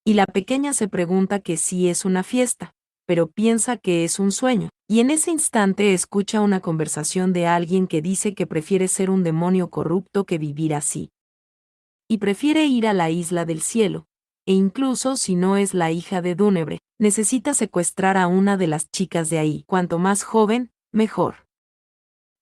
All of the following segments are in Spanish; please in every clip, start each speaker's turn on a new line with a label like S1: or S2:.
S1: y la pequeña se pregunta que sí es una fiesta, pero piensa que es un sueño, y en ese instante escucha una conversación de alguien que dice que prefiere ser un demonio corrupto que vivir así. Y prefiere ir a la isla del cielo, e incluso si no es la hija de Dúnebre, necesita secuestrar a una de las chicas de ahí. Cuanto más joven, mejor.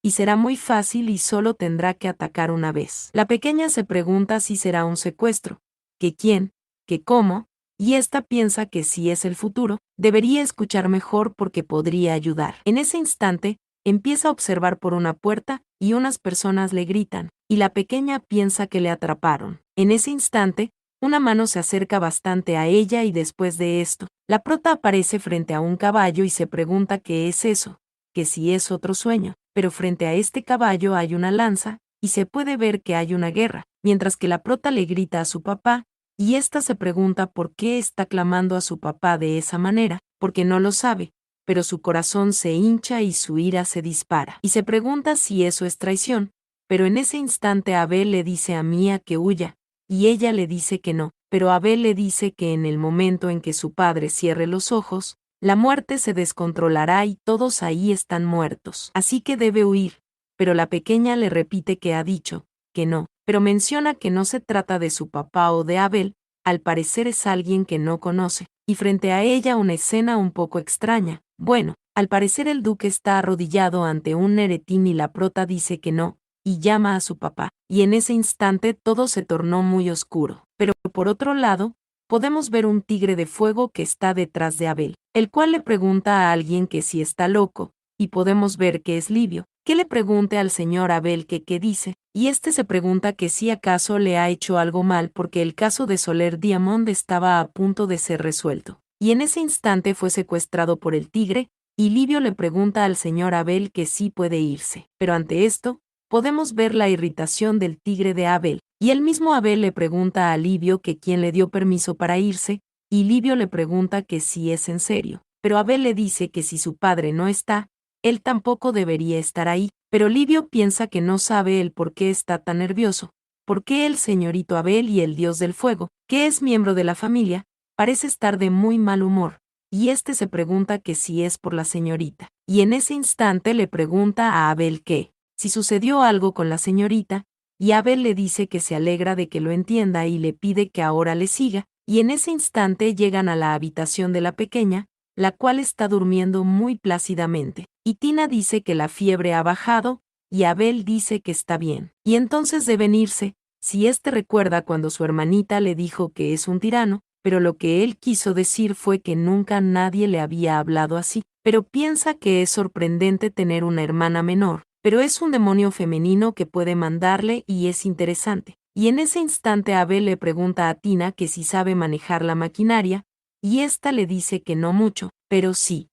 S1: Y será muy fácil y solo tendrá que atacar una vez. La pequeña se pregunta si será un secuestro, que quién, que cómo, y esta piensa que si es el futuro, debería escuchar mejor porque podría ayudar. En ese instante, empieza a observar por una puerta y unas personas le gritan, y la pequeña piensa que le atraparon. En ese instante, una mano se acerca bastante a ella y después de esto, la prota aparece frente a un caballo y se pregunta qué es eso, que si es otro sueño, pero frente a este caballo hay una lanza, y se puede ver que hay una guerra, mientras que la prota le grita a su papá, y ésta se pregunta por qué está clamando a su papá de esa manera, porque no lo sabe, pero su corazón se hincha y su ira se dispara, y se pregunta si eso es traición, pero en ese instante Abel le dice a Mía que huya, y ella le dice que no, pero Abel le dice que en el momento en que su padre cierre los ojos, la muerte se descontrolará y todos ahí están muertos. Así que debe huir. Pero la pequeña le repite que ha dicho, que no, pero menciona que no se trata de su papá o de Abel, al parecer es alguien que no conoce, y frente a ella una escena un poco extraña. Bueno, al parecer el duque está arrodillado ante un neretín y la prota dice que no, y llama a su papá, y en ese instante todo se tornó muy oscuro. Pero por otro lado, podemos ver un tigre de fuego que está detrás de Abel, el cual le pregunta a alguien que si está loco, y podemos ver que es Livio, que le pregunte al señor Abel que qué dice, y este se pregunta que si acaso le ha hecho algo mal porque el caso de Soler Diamond estaba a punto de ser resuelto. Y en ese instante fue secuestrado por el tigre, y Livio le pregunta al señor Abel que sí puede irse. Pero ante esto, podemos ver la irritación del tigre de Abel, y el mismo Abel le pregunta a Livio que quién le dio permiso para irse, y Livio le pregunta que si es en serio. Pero Abel le dice que si su padre no está, él tampoco debería estar ahí, pero Livio piensa que no sabe el por qué está tan nervioso, por qué el señorito Abel y el dios del fuego, que es miembro de la familia, parece estar de muy mal humor, y este se pregunta que si es por la señorita, y en ese instante le pregunta a Abel que, si sucedió algo con la señorita, y Abel le dice que se alegra de que lo entienda y le pide que ahora le siga, y en ese instante llegan a la habitación de la pequeña, la cual está durmiendo muy plácidamente, y Tina dice que la fiebre ha bajado, y Abel dice que está bien, y entonces deben irse, si éste recuerda cuando su hermanita le dijo que es un tirano, pero lo que él quiso decir fue que nunca nadie le había hablado así, pero piensa que es sorprendente tener una hermana menor, pero es un demonio femenino que puede mandarle y es interesante. Y en ese instante Abel le pregunta a Tina que si sabe manejar la maquinaria, y ésta le dice que no mucho, pero sí.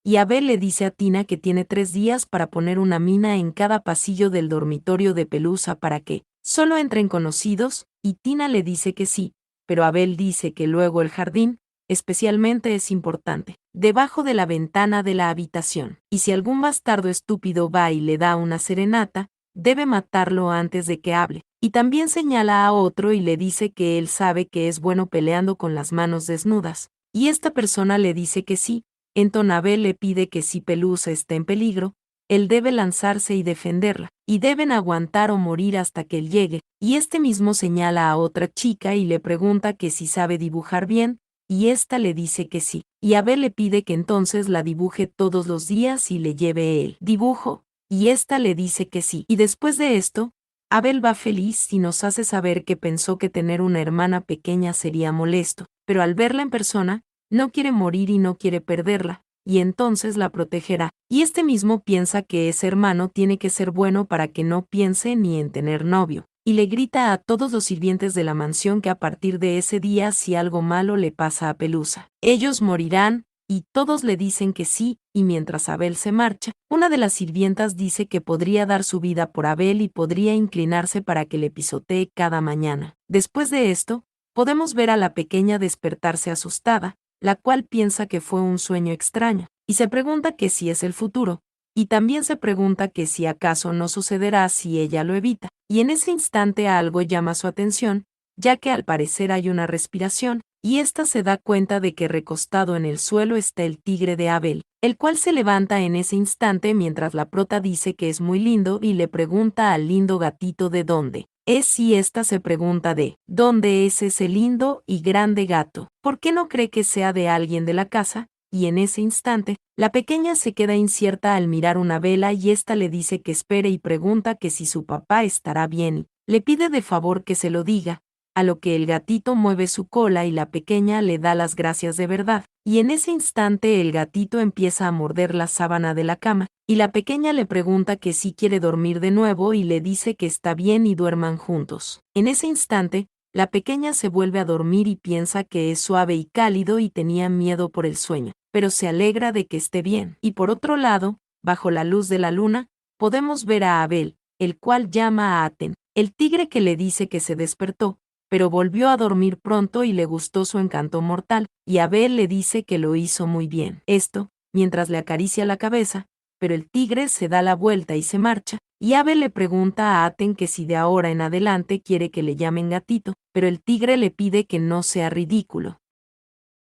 S1: Y Abel le dice a Tina que tiene 3 días para poner una mina en cada pasillo del dormitorio de Pelusa para que solo entren conocidos, y Tina le dice que sí, pero Abel dice que luego el jardín, especialmente es importante, debajo de la ventana de la habitación, y si algún bastardo estúpido va y le da una serenata, debe matarlo antes de que hable. Y también señala a otro y le dice que él sabe que es bueno peleando con las manos desnudas, y esta persona le dice que sí. Entonces Abel le pide que si Pelusa está en peligro, él debe lanzarse y defenderla, y deben aguantar o morir hasta que él llegue, y este mismo señala a otra chica y le pregunta que si sabe dibujar bien, y ésta le dice que sí, y Abel le pide que entonces la dibuje todos los días y le lleve el dibujo, y ésta le dice que sí, y después de esto, Abel va feliz y nos hace saber que pensó que tener una hermana pequeña sería molesto, pero al verla en persona, no quiere morir y no quiere perderla, y entonces la protegerá. Y este mismo piensa que ese hermano tiene que ser bueno para que no piense ni en tener novio, y le grita a todos los sirvientes de la mansión que a partir de ese día si algo malo le pasa a Pelusa, ellos morirán, y todos le dicen que sí, y mientras Abel se marcha, una de las sirvientas dice que podría dar su vida por Abel y podría inclinarse para que le pisotee cada mañana. Después de esto, podemos ver a la pequeña despertarse asustada, la cual piensa que fue un sueño extraño, y se pregunta que si es el futuro, y también se pregunta que si acaso no sucederá si ella lo evita, y en ese instante algo llama su atención, ya que al parecer hay una respiración, y ésta se da cuenta de que recostado en el suelo está el tigre de Abel, el cual se levanta en ese instante mientras la prota dice que es muy lindo y le pregunta al lindo gatito de dónde es y ésta se pregunta de ¿dónde es ese lindo y grande gato? ¿Por qué no cree que sea de alguien de la casa? Y en ese instante, la pequeña se queda incierta al mirar una vela y ésta le dice que espere y pregunta que si su papá estará bien y le pide de favor que se lo diga, a lo que el gatito mueve su cola y la pequeña le da las gracias de verdad, y en ese instante el gatito empieza a morder la sábana de la cama, y la pequeña le pregunta que si quiere dormir de nuevo y le dice que está bien y duerman juntos. En ese instante, la pequeña se vuelve a dormir y piensa que es suave y cálido y tenía miedo por el sueño, pero se alegra de que esté bien. Y por otro lado, bajo la luz de la luna, podemos ver a Abel, el cual llama a Aten, el tigre que le dice que se despertó, pero volvió a dormir pronto y le gustó su encanto mortal, y Abel le dice que lo hizo muy bien. Esto, mientras le acaricia la cabeza, pero el tigre se da la vuelta y se marcha, y Abel le pregunta a Aten que si de ahora en adelante quiere que le llamen gatito, pero el tigre le pide que no sea ridículo.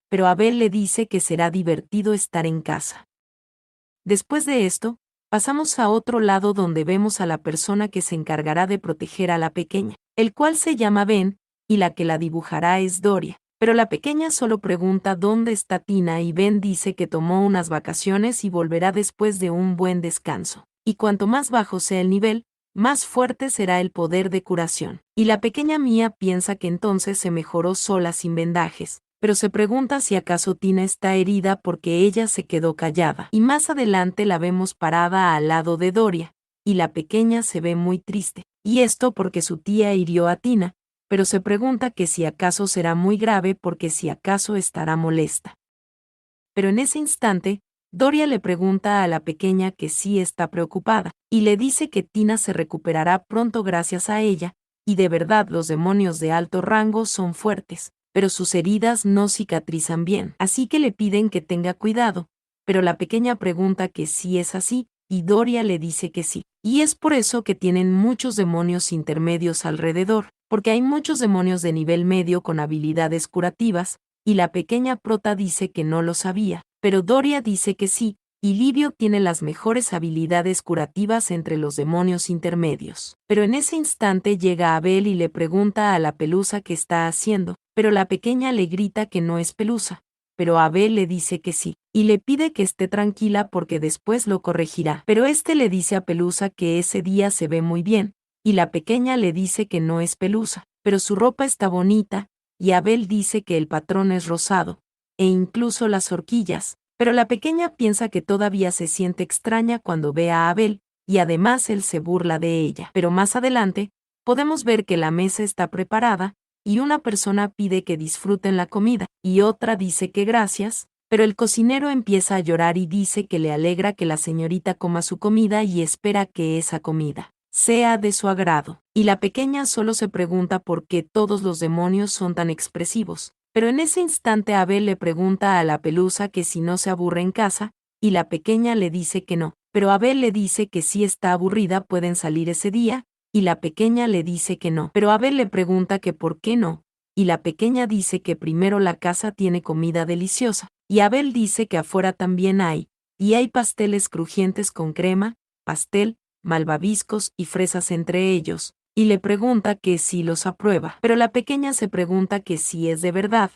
S1: Pero Abel le dice que será divertido estar en casa. Después de esto, pasamos a otro lado donde vemos a la persona que se encargará de proteger a la pequeña, el cual se llama Ben, y la que la dibujará es Doria. Pero la pequeña solo pregunta dónde está Tina y Ben dice que tomó unas vacaciones y volverá después de un buen descanso. Y cuanto más bajo sea el nivel, más fuerte será el poder de curación. Y la pequeña Mía piensa que entonces se mejoró sola sin vendajes, pero se pregunta si acaso Tina está herida porque ella se quedó callada. Y más adelante la vemos parada al lado de Doria, y la pequeña se ve muy triste. Y esto porque su tía hirió a Tina, pero se pregunta que si acaso será muy grave porque si acaso estará molesta. Pero en ese instante, Doria le pregunta a la pequeña que sí está preocupada, y le dice que Tina se recuperará pronto gracias a ella, y de verdad los demonios de alto rango son fuertes, pero sus heridas no cicatrizan bien, así que le piden que tenga cuidado, pero la pequeña pregunta que sí es así, y Doria le dice que sí. Y es por eso que tienen muchos demonios intermedios alrededor, porque hay muchos demonios de nivel medio con habilidades curativas, y la pequeña prota dice que no lo sabía, pero Doria dice que sí, y Livio tiene las mejores habilidades curativas entre los demonios intermedios. Pero en ese instante llega Abel y le pregunta a la pelusa qué está haciendo, pero la pequeña le grita que no es pelusa, pero Abel le dice que sí, y le pide que esté tranquila porque después lo corregirá. Pero este le dice a Pelusa que ese día se ve muy bien, y la pequeña le dice que no es Pelusa, pero su ropa está bonita, y Abel dice que el patrón es rosado, e incluso las horquillas, pero la pequeña piensa que todavía se siente extraña cuando ve a Abel, y además él se burla de ella. Pero más adelante, podemos ver que la mesa está preparada, y una persona pide que disfruten la comida, y otra dice que gracias, pero el cocinero empieza a llorar y dice que le alegra que la señorita coma su comida y espera que esa comida sea de su agrado. Y la pequeña solo se pregunta por qué todos los demonios son tan expresivos. Pero en ese instante Abel le pregunta a la pelusa que si no se aburre en casa, y la pequeña le dice que no. Pero Abel le dice que si está aburrida pueden salir ese día, y la pequeña le dice que no. Pero Abel le pregunta que por qué no, y la pequeña dice que primero la casa tiene comida deliciosa, y Abel dice que afuera también hay, y hay pasteles crujientes con crema, pastel, malvaviscos y fresas entre ellos, y le pregunta que si los aprueba. Pero la pequeña se pregunta que si es de verdad,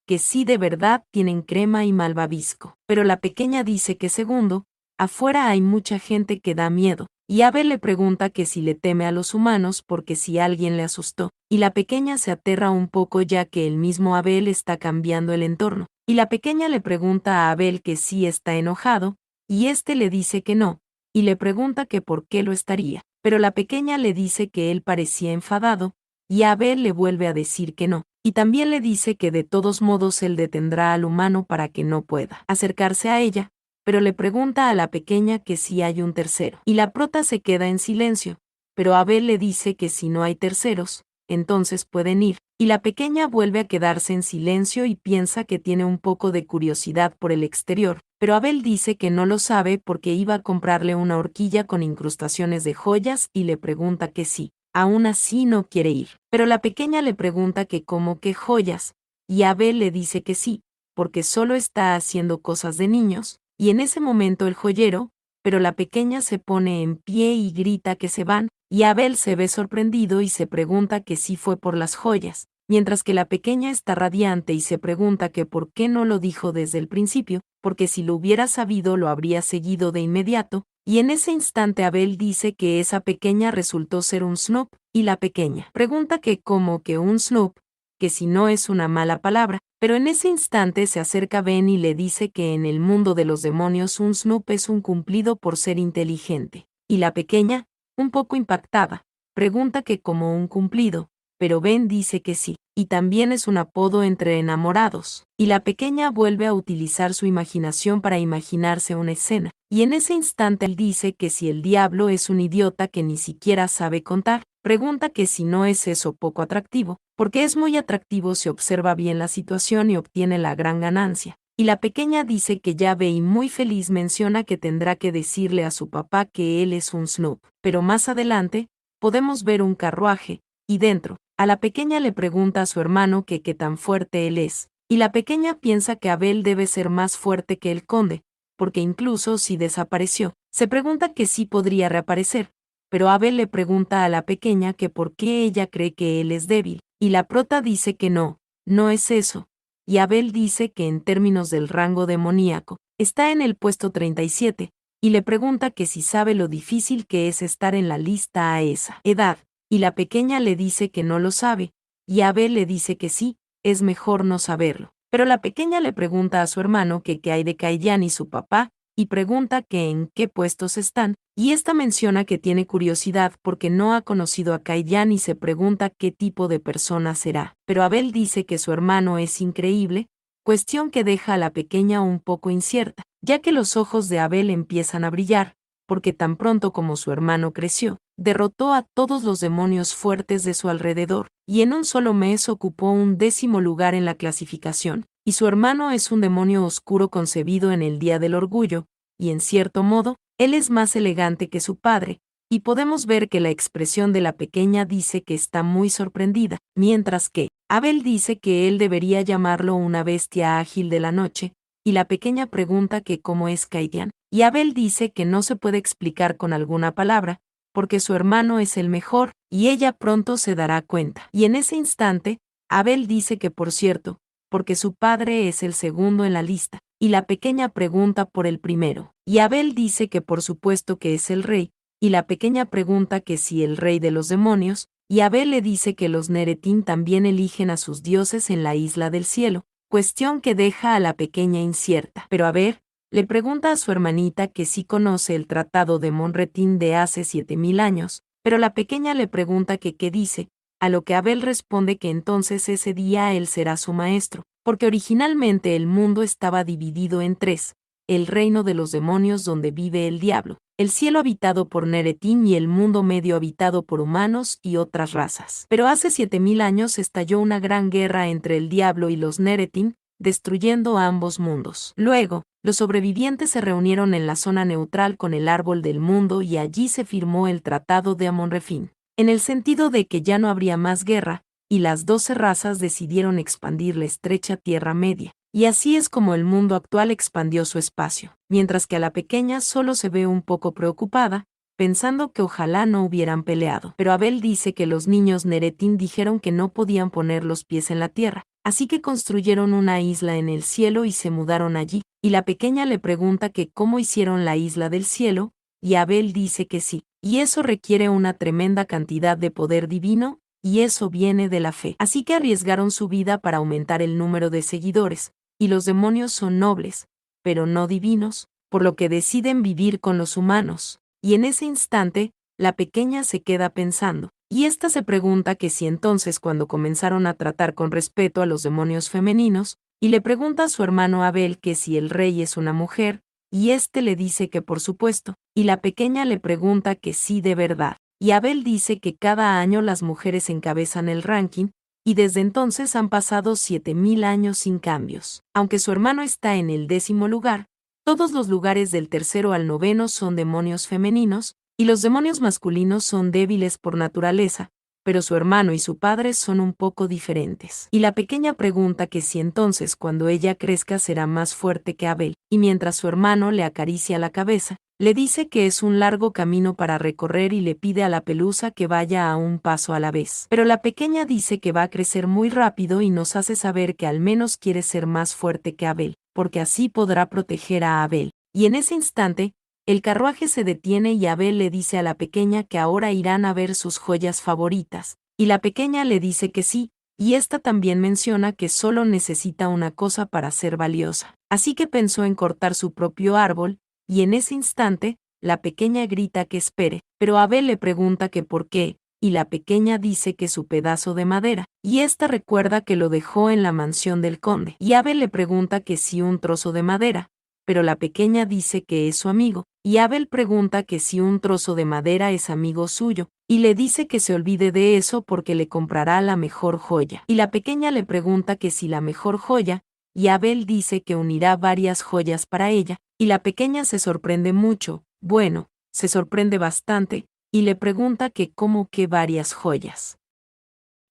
S1: que si de verdad tienen crema y malvavisco. Pero la pequeña dice que segundo, afuera hay mucha gente que da miedo, y Abel le pregunta que si le teme a los humanos porque si alguien le asustó, y la pequeña se aterra un poco ya que el mismo Abel está cambiando el entorno, y la pequeña le pregunta a Abel que si está enojado, y este le dice que no, y le pregunta que por qué lo estaría, pero la pequeña le dice que él parecía enfadado, y Abel le vuelve a decir que no, y también le dice que de todos modos él detendrá al humano para que no pueda acercarse a ella, pero le pregunta a la pequeña que si hay un tercero, y la prota se queda en silencio, pero Abel le dice que si no hay terceros, entonces pueden ir, y la pequeña vuelve a quedarse en silencio y piensa que tiene un poco de curiosidad por el exterior, pero Abel dice que no lo sabe porque iba a comprarle una horquilla con incrustaciones de joyas y le pregunta que sí, aún así no quiere ir, pero la pequeña le pregunta que cómo que joyas, y Abel le dice que sí, porque solo está haciendo cosas de niños, y en ese momento el joyero, pero la pequeña se pone en pie y grita que se van, y Abel se ve sorprendido y se pregunta que sí fue por las joyas, mientras que la pequeña está radiante y se pregunta que por qué no lo dijo desde el principio, porque si lo hubiera sabido lo habría seguido de inmediato, y en ese instante Abel dice que esa pequeña resultó ser un Snoop, y la pequeña pregunta que cómo que un Snoop, que si no es una mala palabra, pero en ese instante se acerca Ben y le dice que en el mundo de los demonios un Snoop es un cumplido por ser inteligente, y la pequeña, un poco impactada, pregunta que como un cumplido, pero Ben dice que sí, y también es un apodo entre enamorados, y la pequeña vuelve a utilizar su imaginación para imaginarse una escena, y en ese instante él dice que si el diablo es un idiota que ni siquiera sabe contar, pregunta que si no es eso poco atractivo, porque es muy atractivo si observa bien la situación y obtiene la gran ganancia. Y la pequeña dice que ya ve y muy feliz menciona que tendrá que decirle a su papá que él es un Snoop, pero más adelante, podemos ver un carruaje, y dentro, a la pequeña le pregunta a su hermano que qué tan fuerte él es, y la pequeña piensa que Abel debe ser más fuerte que el conde, porque incluso si desapareció, se pregunta que sí podría reaparecer, pero Abel le pregunta a la pequeña que por qué ella cree que él es débil, y la prota dice que no, no es eso, y Abel dice que en términos del rango demoníaco, está en el puesto 37, y le pregunta que si sabe lo difícil que es estar en la lista a esa edad, y la pequeña le dice que no lo sabe, y Abel le dice que sí, es mejor no saberlo. Pero la pequeña le pregunta a su hermano que qué hay de Kayan y su papá, y pregunta que en qué puestos están, y esta menciona que tiene curiosidad porque no ha conocido a Kayan y se pregunta qué tipo de persona será. Pero Abel dice que su hermano es increíble, cuestión que deja a la pequeña un poco incierta, ya que los ojos de Abel empiezan a brillar, porque tan pronto como su hermano creció, derrotó a todos los demonios fuertes de su alrededor, y en un solo mes ocupó un 10º lugar en la clasificación, y su hermano es un demonio oscuro concebido en el Día del Orgullo, y en cierto modo, él es más elegante que su padre, y podemos ver que la expresión de la pequeña dice que está muy sorprendida, mientras que Abel dice que él debería llamarlo una bestia ágil de la noche, y la pequeña pregunta que cómo es Kaidian, y Abel dice que no se puede explicar con alguna palabra, porque su hermano es el mejor, y ella pronto se dará cuenta. Y en ese instante, Abel dice que por cierto, porque su padre es el segundo en la lista, y la pequeña pregunta por el primero. Y Abel dice que por supuesto que es el rey, y la pequeña pregunta que si el rey de los demonios, y Abel le dice que los Neretín también eligen a sus dioses en la isla del cielo, cuestión que deja a la pequeña incierta. Pero Abel le pregunta a su hermanita que sí conoce el tratado de Monretín de hace 7000 años, pero la pequeña le pregunta que qué dice, a lo que Abel responde que entonces ese día él será su maestro, porque originalmente el mundo estaba dividido en tres: el reino de los demonios donde vive el diablo, el cielo habitado por Neretín y el mundo medio habitado por humanos y otras razas. Pero hace 7000 años estalló una gran guerra entre el diablo y los Neretín, destruyendo ambos mundos. Luego, los sobrevivientes se reunieron en la zona neutral con el árbol del mundo y allí se firmó el Tratado de Amonrefín, en el sentido de que ya no habría más guerra, y las 12 razas decidieron expandir la estrecha Tierra Media. Y así es como el mundo actual expandió su espacio, mientras que a la pequeña solo se ve un poco preocupada, pensando que ojalá no hubieran peleado. Pero Abel dice que los niños Neretín dijeron que no podían poner los pies en la tierra, así que construyeron una isla en el cielo y se mudaron allí, y la pequeña le pregunta que cómo hicieron la isla del cielo, y Abel dice que sí, y eso requiere una tremenda cantidad de poder divino, y eso viene de la fe. Así que arriesgaron su vida para aumentar el número de seguidores, y los demonios son nobles, pero no divinos, por lo que deciden vivir con los humanos, y en ese instante, la pequeña se queda pensando, y ésta se pregunta que si entonces cuando comenzaron a tratar con respeto a los demonios femeninos, y le pregunta a su hermano Abel que si el rey es una mujer, y éste le dice que por supuesto, y la pequeña le pregunta que sí de verdad, y Abel dice que cada año las mujeres encabezan el ranking, y desde entonces han pasado 7000 años sin cambios. Aunque su hermano está en el 10º lugar, todos los lugares del tercero al noveno son demonios femeninos, y los demonios masculinos son débiles por naturaleza, pero su hermano y su padre son un poco diferentes. Y la pequeña pregunta que si entonces cuando ella crezca será más fuerte que Abel, y mientras su hermano le acaricia la cabeza, le dice que es un largo camino para recorrer y le pide a la pelusa que vaya a un paso a la vez. Pero la pequeña dice que va a crecer muy rápido y nos hace saber que al menos quiere ser más fuerte que Abel, porque así podrá proteger a Abel. Y en ese instante, el carruaje se detiene y Abel le dice a la pequeña que ahora irán a ver sus joyas favoritas, y la pequeña le dice que sí, y esta también menciona que solo necesita una cosa para ser valiosa. Así que pensó en cortar su propio árbol, y en ese instante, la pequeña grita que espere, pero Abel le pregunta que por qué, y la pequeña dice que su pedazo de madera, y esta recuerda que lo dejó en la mansión del conde, y Abel le pregunta que si un trozo de madera, pero la pequeña dice que es su amigo, y Abel pregunta que si un trozo de madera es amigo suyo, y le dice que se olvide de eso porque le comprará la mejor joya. Y la pequeña le pregunta que si la mejor joya, y Abel dice que unirá varias joyas para ella, y la pequeña se sorprende mucho, bueno, se sorprende bastante, y le pregunta que cómo que varias joyas.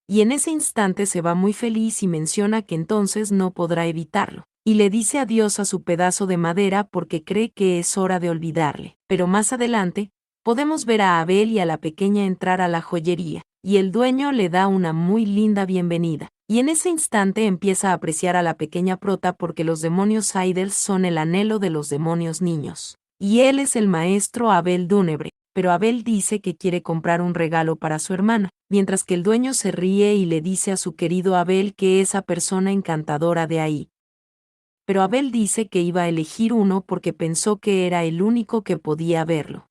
S1: Y en ese instante se va muy feliz y menciona que entonces no podrá evitarlo, y le dice adiós a su pedazo de madera porque cree que es hora de olvidarle. Pero más adelante, podemos ver a Abel y a la pequeña entrar a la joyería, y el dueño le da una muy linda bienvenida. Y en ese instante empieza a apreciar a la pequeña prota porque los demonios Idols son el anhelo de los demonios niños. Y él es el maestro Abel Dúnebre, pero Abel dice que quiere comprar un regalo para su hermana, mientras que el dueño se ríe y le dice a su querido Abel que esa persona encantadora de ahí. Pero Abel dice que iba a elegir uno porque pensó que era el único que podía verlo.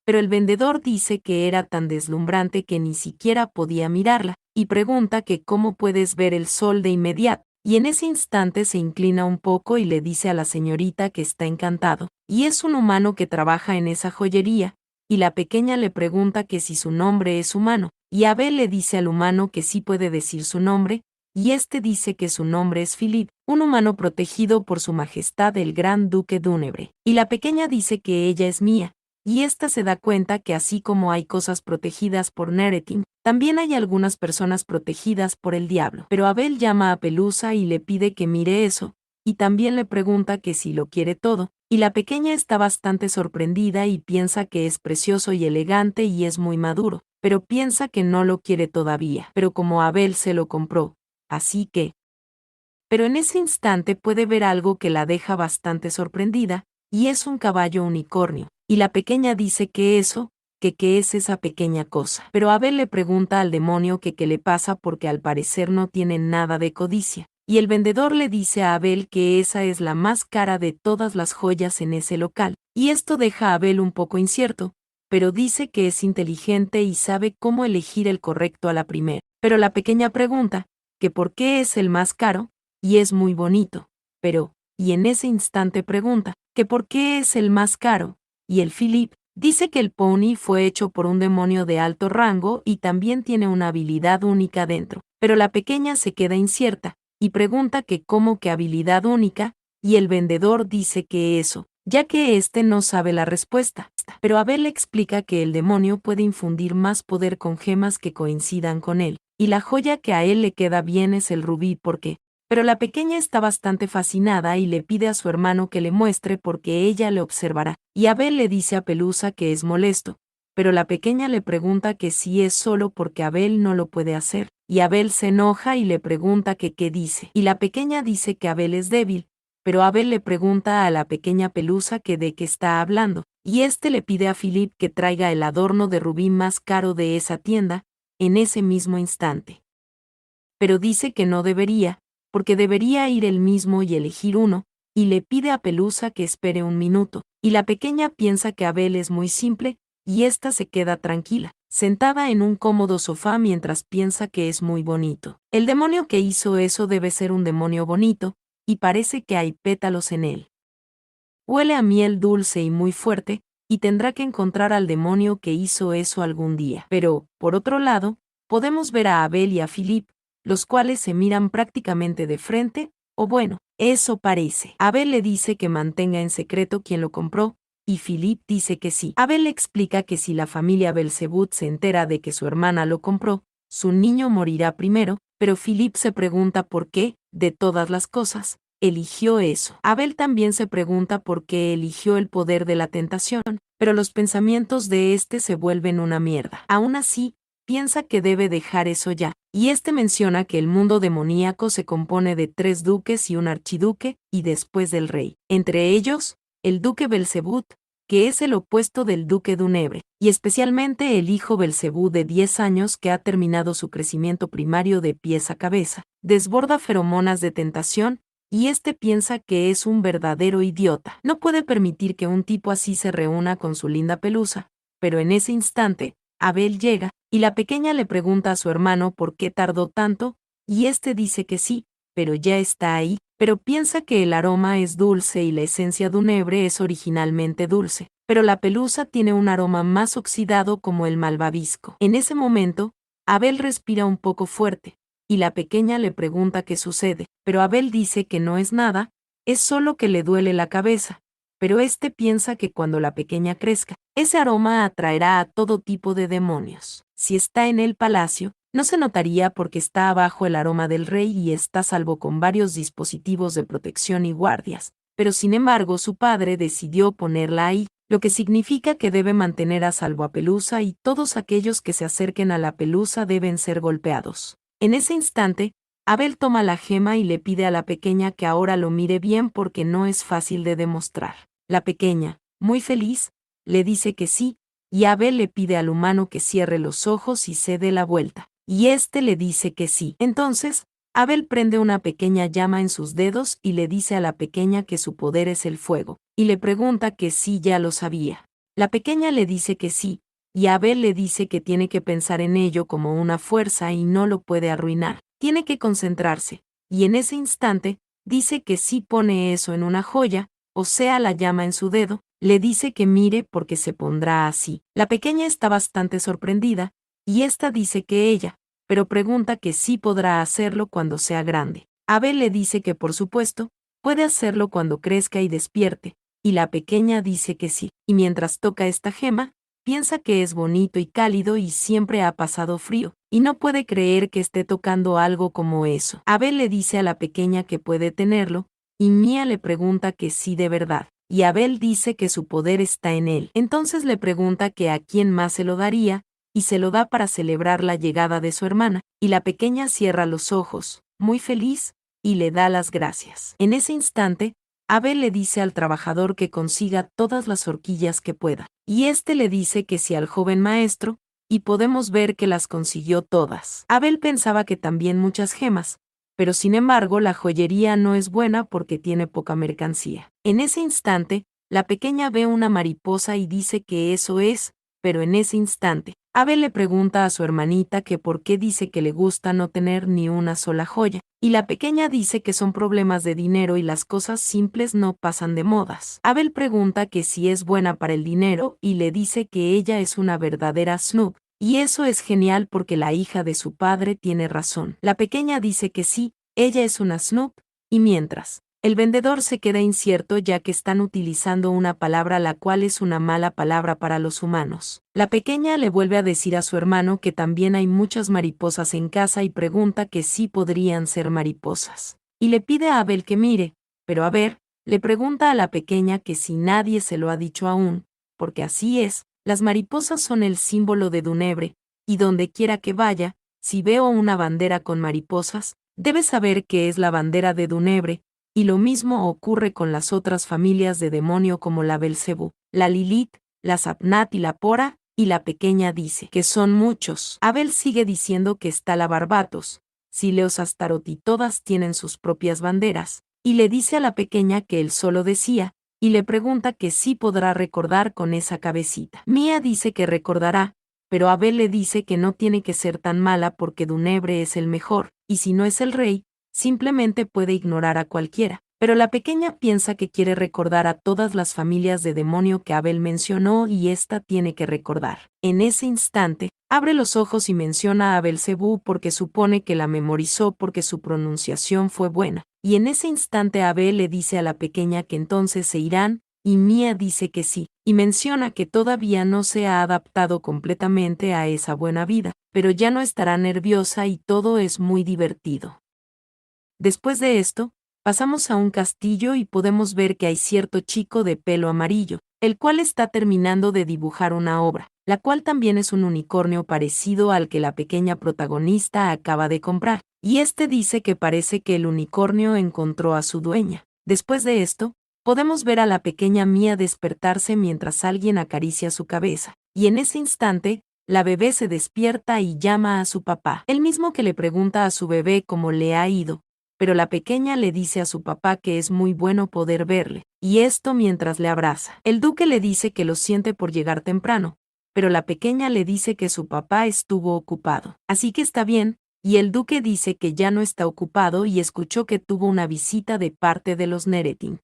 S1: Pero el vendedor dice que era tan deslumbrante que ni siquiera podía mirarla, y pregunta que cómo puedes ver el sol de inmediato, y en ese instante se inclina un poco y le dice a la señorita que está encantado, y es un humano que trabaja en esa joyería, y la pequeña le pregunta que si su nombre es humano, y Abel le dice al humano que sí puede decir su nombre, y este dice que su nombre es Philip, un humano protegido por su majestad el gran duque Dúnebre, y la pequeña dice que ella es mía, y ésta se da cuenta que así como hay cosas protegidas por Neretin, también hay algunas personas protegidas por el diablo. Pero Abel llama a Pelusa y le pide que mire eso, y también le pregunta que si lo quiere todo, y la pequeña está bastante sorprendida y piensa que es precioso y elegante y es muy maduro, pero piensa que no lo quiere todavía, pero como Abel se lo compró, así que... Pero en ese instante puede ver algo que la deja bastante sorprendida, y es un caballo unicornio, y la pequeña dice que eso, que qué es esa pequeña cosa. Pero Abel le pregunta al demonio que qué le pasa porque al parecer no tiene nada de codicia, y el vendedor le dice a Abel que esa es la más cara de todas las joyas en ese local, y esto deja a Abel un poco incierto, pero dice que es inteligente y sabe cómo elegir el correcto a la primera. Pero la pequeña pregunta, que por qué es el más caro, y es muy bonito, pero, y en ese instante pregunta, que por qué es el más caro, y el Philip dice que el pony fue hecho por un demonio de alto rango y también tiene una habilidad única dentro, pero la pequeña se queda incierta, y pregunta que cómo que habilidad única, y el vendedor dice que eso, ya que éste no sabe la respuesta. Pero Abel le explica que el demonio puede infundir más poder con gemas que coincidan con él, y la joya que a él le queda bien es el rubí porque, pero la pequeña está bastante fascinada y le pide a su hermano que le muestre porque ella le observará, y Abel le dice a Pelusa que es molesto, pero la pequeña le pregunta que si es solo porque Abel no lo puede hacer, y Abel se enoja y le pregunta que qué dice, y la pequeña dice que Abel es débil, pero Abel le pregunta a la pequeña Pelusa que de qué está hablando, y este le pide a Philip que traiga el adorno de rubí más caro de esa tienda, en ese mismo instante. Pero dice que no debería, porque debería ir él mismo y elegir uno, y le pide a Pelusa que espere un minuto, y la pequeña piensa que Abel es muy simple, y ésta se queda tranquila, sentada en un cómodo sofá mientras piensa que es muy bonito. El demonio que hizo eso debe ser un demonio bonito, y parece que hay pétalos en él. Huele a miel dulce y muy fuerte, y tendrá que encontrar al demonio que hizo eso algún día. Pero, por otro lado, podemos ver a Abel y a Philip, los cuales se miran prácticamente de frente, o bueno, eso parece. Abel le dice que mantenga en secreto quién lo compró, y Philip dice que sí. Abel le explica que si la familia Belzebú se entera de que su hermana lo compró, su niño morirá primero, pero Philip se pregunta por qué, de todas las cosas, eligió eso. Abel también se pregunta por qué eligió el poder de la tentación, pero los pensamientos de este se vuelven una mierda. Aún así, piensa que debe dejar eso ya, y este menciona que el mundo demoníaco se compone de 3 duques y un archiduque, y después del rey. Entre ellos, el duque Belzebú, que es el opuesto del duque Dunebre, y especialmente el hijo Belzebú de 10 años que ha terminado su crecimiento primario de pies a cabeza, desborda feromonas de tentación, y este piensa que es un verdadero idiota. No puede permitir que un tipo así se reúna con su linda pelusa, pero en ese instante, Abel llega, y la pequeña le pregunta a su hermano por qué tardó tanto, y este dice que sí, pero ya está ahí, pero piensa que el aroma es dulce y la esencia de un hebre es originalmente dulce, pero la pelusa tiene un aroma más oxidado como el malvavisco. En ese momento, Abel respira un poco fuerte, y la pequeña le pregunta qué sucede, pero Abel dice que no es nada, es solo que le duele la cabeza, pero este piensa que cuando la pequeña crezca, ese aroma atraerá a todo tipo de demonios. Si está en el palacio, no se notaría porque está abajo el aroma del rey y está a salvo con varios dispositivos de protección y guardias, pero sin embargo su padre decidió ponerla ahí, lo que significa que debe mantener a salvo a Pelusa y todos aquellos que se acerquen a la Pelusa deben ser golpeados. En ese instante, Abel toma la gema y le pide a la pequeña que ahora lo mire bien porque no es fácil de demostrar. La pequeña, muy feliz, le dice que sí, y Abel le pide al humano que cierre los ojos y se dé la vuelta, y este le dice que sí. Entonces, Abel prende una pequeña llama en sus dedos y le dice a la pequeña que su poder es el fuego, y le pregunta que sí ya lo sabía. La pequeña le dice que sí, y Abel le dice que tiene que pensar en ello como una fuerza y no lo puede arruinar. Tiene que concentrarse, y en ese instante, dice que sí pone eso en una joya, o sea la llama en su dedo, le dice que mire porque se pondrá así. La pequeña está bastante sorprendida, y esta dice que ella, pero pregunta que sí podrá hacerlo cuando sea grande. Abel le dice que por supuesto, puede hacerlo cuando crezca y despierte, y la pequeña dice que sí, y mientras toca esta gema, piensa que es bonito y cálido y siempre ha pasado frío, y no puede creer que esté tocando algo como eso. Abel le dice a la pequeña que puede tenerlo, y Mía le pregunta que sí de verdad, y Abel dice que su poder está en él. Entonces le pregunta que a quién más se lo daría, y se lo da para celebrar la llegada de su hermana, y la pequeña cierra los ojos, muy feliz, y le da las gracias. En ese instante, Abel le dice al trabajador que consiga todas las horquillas que pueda, y este le dice que si al joven maestro, y podemos ver que las consiguió todas. Abel pensaba que también muchas gemas, pero sin embargo la joyería no es buena porque tiene poca mercancía. En ese instante, la pequeña ve una mariposa y dice que eso es, pero en ese instante, Abel le pregunta a su hermanita que por qué dice que le gusta no tener ni una sola joya, y la pequeña dice que son problemas de dinero y las cosas simples no pasan de modas. Abel pregunta que si es buena para el dinero y le dice que ella es una verdadera snoop, y eso es genial porque la hija de su padre tiene razón. La pequeña dice que sí, ella es una snoop, y mientras, el vendedor se queda incierto ya que están utilizando una palabra la cual es una mala palabra para los humanos. La pequeña le vuelve a decir a su hermano que también hay muchas mariposas en casa y pregunta que sí podrían ser mariposas. Y le pide a Abel que mire, pero a ver, le pregunta a la pequeña que si nadie se lo ha dicho aún, porque así es, las mariposas son el símbolo de Dunebre, y donde quiera que vaya, si veo una bandera con mariposas, debes saber que es la bandera de Dunebre, y lo mismo ocurre con las otras familias de demonio como la Belcebú, la Lilith, la Sapnat y la Pora, y la pequeña dice que son muchos. Abel sigue diciendo que está la Barbatos, Sileos Astarot y todas tienen sus propias banderas, y le dice a la pequeña que él solo decía, y le pregunta que sí podrá recordar con esa cabecita. Mía dice que recordará, pero Abel le dice que no tiene que ser tan mala porque Dunebre es el mejor, y si no es el rey, simplemente puede ignorar a cualquiera. Pero la pequeña piensa que quiere recordar a todas las familias de demonio que Abel mencionó y ésta tiene que recordar. En ese instante, abre los ojos y menciona a Belcebú porque supone que la memorizó porque su pronunciación fue buena. Y en ese instante Abel le dice a la pequeña que entonces se irán, y Mía dice que sí. y menciona que todavía no se ha adaptado completamente a esa buena vida, pero ya no estará nerviosa y todo es muy divertido. Después de esto, pasamos a un castillo y podemos ver que hay cierto chico de pelo amarillo, el cual está terminando de dibujar una obra, la cual también es un unicornio parecido al que la pequeña protagonista acaba de comprar, y este dice que parece que el unicornio encontró a su dueña. Después de esto, podemos ver a la pequeña Mía despertarse mientras alguien acaricia su cabeza, y en ese instante, la bebé se despierta y llama a su papá, el mismo que le pregunta a su bebé cómo le ha ido, pero la pequeña le dice a su papá que es muy bueno poder verle, y esto mientras le abraza. El duque le dice que lo siente por llegar temprano, pero la pequeña le dice que su papá estuvo ocupado, así que está bien, y el duque dice que ya no está ocupado y escuchó que tuvo una visita de parte de los Neretin.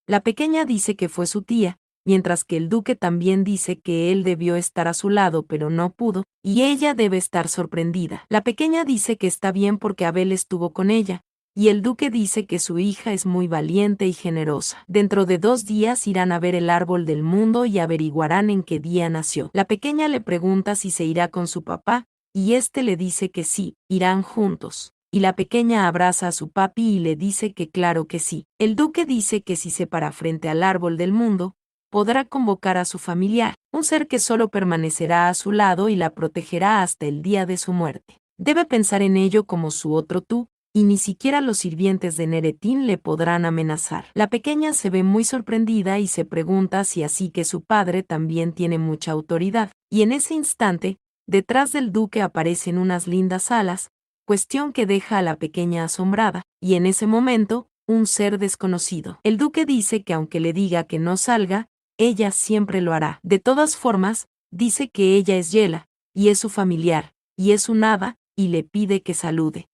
S1: La pequeña dice que fue su tía, mientras que el duque también dice que él debió estar a su lado pero no pudo, y ella debe estar sorprendida. La pequeña dice que está bien porque Abel estuvo con ella, y el duque dice que su hija es muy valiente y generosa. Dentro de 2 días irán a ver el árbol del mundo y averiguarán en qué día nació. La pequeña le pregunta si se irá con su papá, y este le dice que sí, irán juntos. Y la pequeña abraza a su papi y le dice que claro que sí. El duque dice que si se para frente al árbol del mundo, podrá convocar a su familiar, un ser que solo permanecerá a su lado y la protegerá hasta el día de su muerte. Debe pensar en ello como su otro tú, y ni siquiera los sirvientes de Neretin le podrán amenazar. La pequeña se ve muy sorprendida y se pregunta si así que su padre también tiene mucha autoridad, y en ese instante, detrás del duque aparecen unas lindas alas, cuestión que deja a la pequeña asombrada, y en ese momento, un ser desconocido. El duque dice que aunque le diga que no salga, ella siempre lo hará. De todas formas, dice que ella es Yela, y es su familiar, y es un hada, y le pide que salude.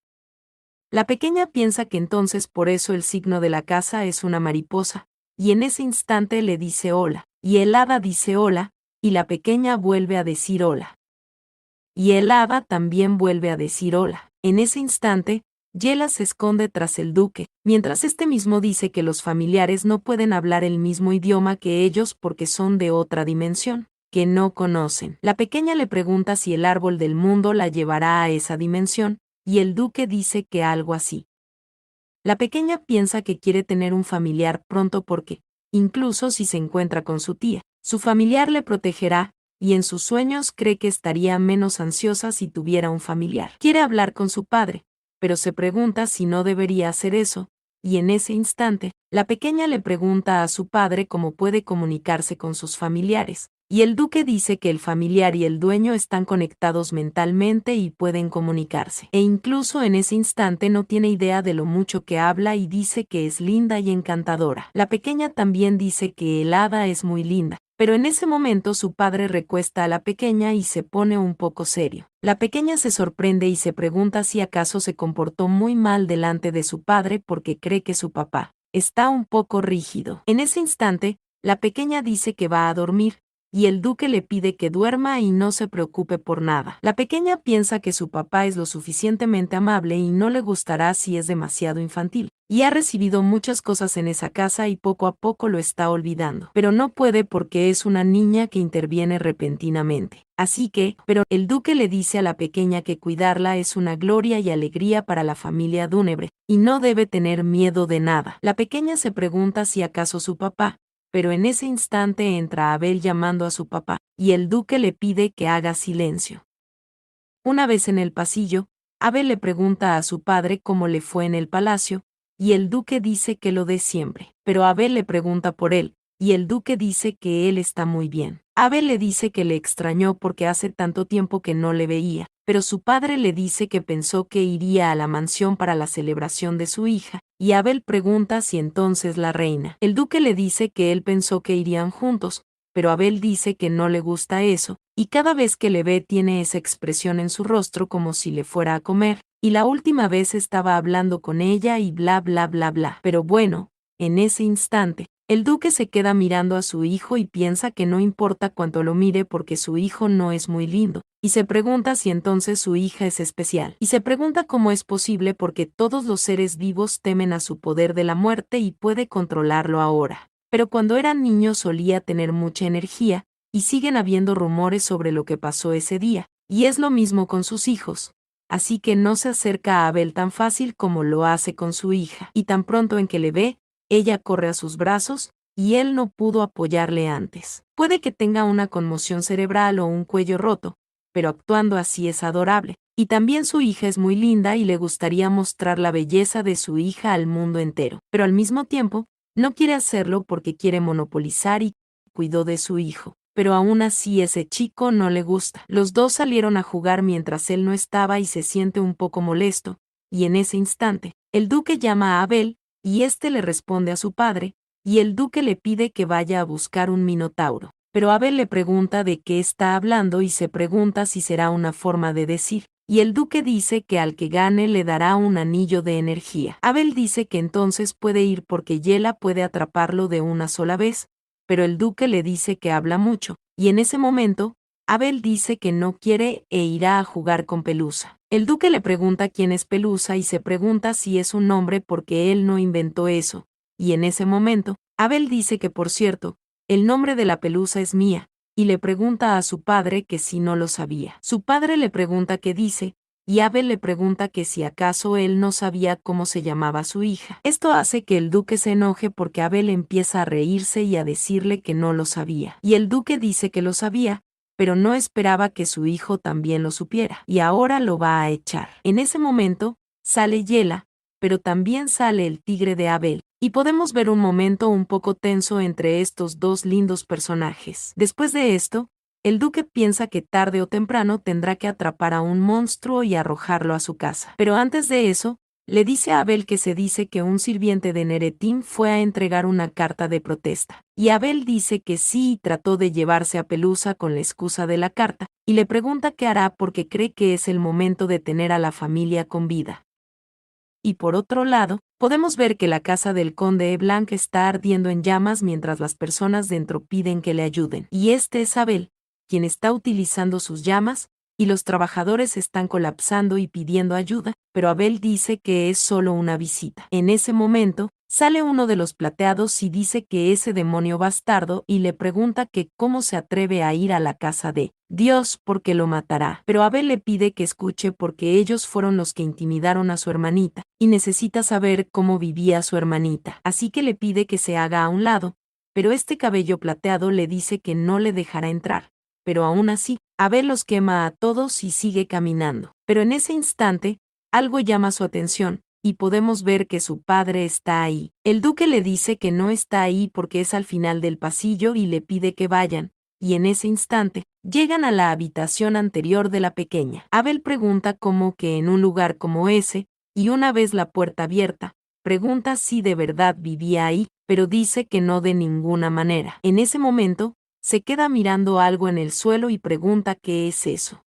S1: La pequeña piensa que entonces por eso el signo de la casa es una mariposa, y en ese instante le dice hola, y el hada dice hola, y la pequeña vuelve a decir hola. Y el hada también vuelve a decir hola. En ese instante, Yela se esconde tras el duque, mientras este mismo dice que los familiares no pueden hablar el mismo idioma que ellos porque son de otra dimensión, que no conocen. La pequeña le pregunta si el árbol del mundo la llevará a esa dimensión, y el duque dice que algo así. La pequeña piensa que quiere tener un familiar pronto porque, incluso si se encuentra con su tía, su familiar le protegerá, y en sus sueños cree que estaría menos ansiosa si tuviera un familiar. Quiere hablar con su padre, pero se pregunta si no debería hacer eso, y en ese instante, la pequeña le pregunta a su padre cómo puede comunicarse con sus familiares, y el duque dice que el familiar y el dueño están conectados mentalmente y pueden comunicarse. E incluso en ese instante no tiene idea de lo mucho que habla y dice que es linda y encantadora. La pequeña también dice que el hada es muy linda, pero en ese momento su padre recuesta a la pequeña y se pone un poco serio. La pequeña se sorprende y se pregunta si acaso se comportó muy mal delante de su padre porque cree que su papá está un poco rígido. En ese instante, la pequeña dice que va a dormir, y el duque le pide que duerma y no se preocupe por nada. La pequeña piensa que su papá es lo suficientemente amable y no le gustará si es demasiado infantil, y ha recibido muchas cosas en esa casa y poco a poco lo está olvidando. Pero no puede porque es una niña que interviene repentinamente. Así que, pero el duque le dice a la pequeña que cuidarla es una gloria y alegría para la familia Dúnebre, y no debe tener miedo de nada. La pequeña se pregunta si acaso su papá, pero en ese instante entra Abel llamando a su papá, y el duque le pide que haga silencio. Una vez en el pasillo, Abel le pregunta a su padre cómo le fue en el palacio, y el duque dice que lo dé siempre, pero Abel le pregunta por él, y el duque dice que él está muy bien. Abel le dice que le extrañó porque hace tanto tiempo que no le veía, pero su padre le dice que pensó que iría a la mansión para la celebración de su hija, y Abel pregunta si entonces la reina. El duque le dice que él pensó que irían juntos, pero Abel dice que no le gusta eso, y cada vez que le ve tiene esa expresión en su rostro como si le fuera a comer, y la última vez estaba hablando con ella y bla bla bla bla. Pero bueno, en ese instante, el duque se queda mirando a su hijo y piensa que no importa cuánto lo mire porque su hijo no es muy lindo, y se pregunta si entonces su hija es especial, y se pregunta cómo es posible porque todos los seres vivos temen a su poder de la muerte y puede controlarlo ahora. pero cuando era niño solía tener mucha energía, y siguen habiendo rumores sobre lo que pasó ese día, y es lo mismo con sus hijos. Así que no se acerca a Abel tan fácil como lo hace con su hija, y tan pronto en que le ve, ella corre a sus brazos, y él no pudo apoyarle antes. Puede que tenga una conmoción cerebral o un cuello roto, pero actuando así es adorable. Y también su hija es muy linda y le gustaría mostrar la belleza de su hija al mundo entero, pero al mismo tiempo, no quiere hacerlo porque quiere monopolizar y cuidó de su hijo. Pero aún así ese chico no le gusta. Los dos salieron a jugar mientras él no estaba y se siente un poco molesto, y en ese instante, el duque llama a Abel, y éste le responde a su padre, y el duque le pide que vaya a buscar un minotauro. Pero Abel le pregunta de qué está hablando y se pregunta si será una forma de decir, y el duque dice que al que gane le dará un anillo de energía. Abel dice que entonces puede ir porque Yela puede atraparlo de una sola vez, pero el duque le dice que habla mucho, y en ese momento, Abel dice que no quiere e irá a jugar con Pelusa. El duque le pregunta quién es Pelusa y se pregunta si es un nombre porque él no inventó eso, y en ese momento, Abel dice que por cierto, el nombre de la pelusa es mía, y le pregunta a su padre que si no lo sabía. Su padre le pregunta qué dice, y Abel le pregunta que si acaso él no sabía cómo se llamaba su hija. Esto hace que el duque se enoje porque Abel empieza a reírse y a decirle que no lo sabía. Y el duque dice que lo sabía, pero no esperaba que su hijo también lo supiera, y ahora lo va a echar. En ese momento, sale Yela, pero también sale el tigre de Abel, y podemos ver un momento un poco tenso entre estos dos lindos personajes. Después de esto, el duque piensa que tarde o temprano tendrá que atrapar a un monstruo y arrojarlo a su casa. Pero antes de eso, le dice a Abel que se dice que un sirviente de Neretín fue a entregar una carta de protesta. Y Abel dice que sí y trató de llevarse a Pelusa con la excusa de la carta, y le pregunta qué hará porque cree que es el momento de tener a la familia con vida. Y por otro lado, podemos ver que la casa del conde Blanc está ardiendo en llamas mientras las personas dentro piden que le ayuden. Y este es Abel, quien está utilizando sus llamas, y los trabajadores están colapsando y pidiendo ayuda, pero Abel dice que es solo una visita. En ese momento, sale uno de los plateados y dice que ese demonio bastardo y le pregunta que cómo se atreve a ir a la casa de Dios porque lo matará. Pero Abel le pide que escuche porque ellos fueron los que intimidaron a su hermanita, y necesita saber cómo vivía su hermanita. Así que le pide que se haga a un lado, pero este cabello plateado le dice que no le dejará entrar. Pero aún así, Abel los quema a todos y sigue caminando. Pero en ese instante, algo llama su atención, y podemos ver que su padre está ahí. El duque le dice que no está ahí porque es al final del pasillo y le pide que vayan, y en ese instante, llegan a la habitación anterior de la pequeña. Abel pregunta cómo que en un lugar como ese, y una vez la puerta abierta, pregunta si de verdad vivía ahí, pero dice que no de ninguna manera. En ese momento, se queda mirando algo en el suelo y pregunta qué es eso.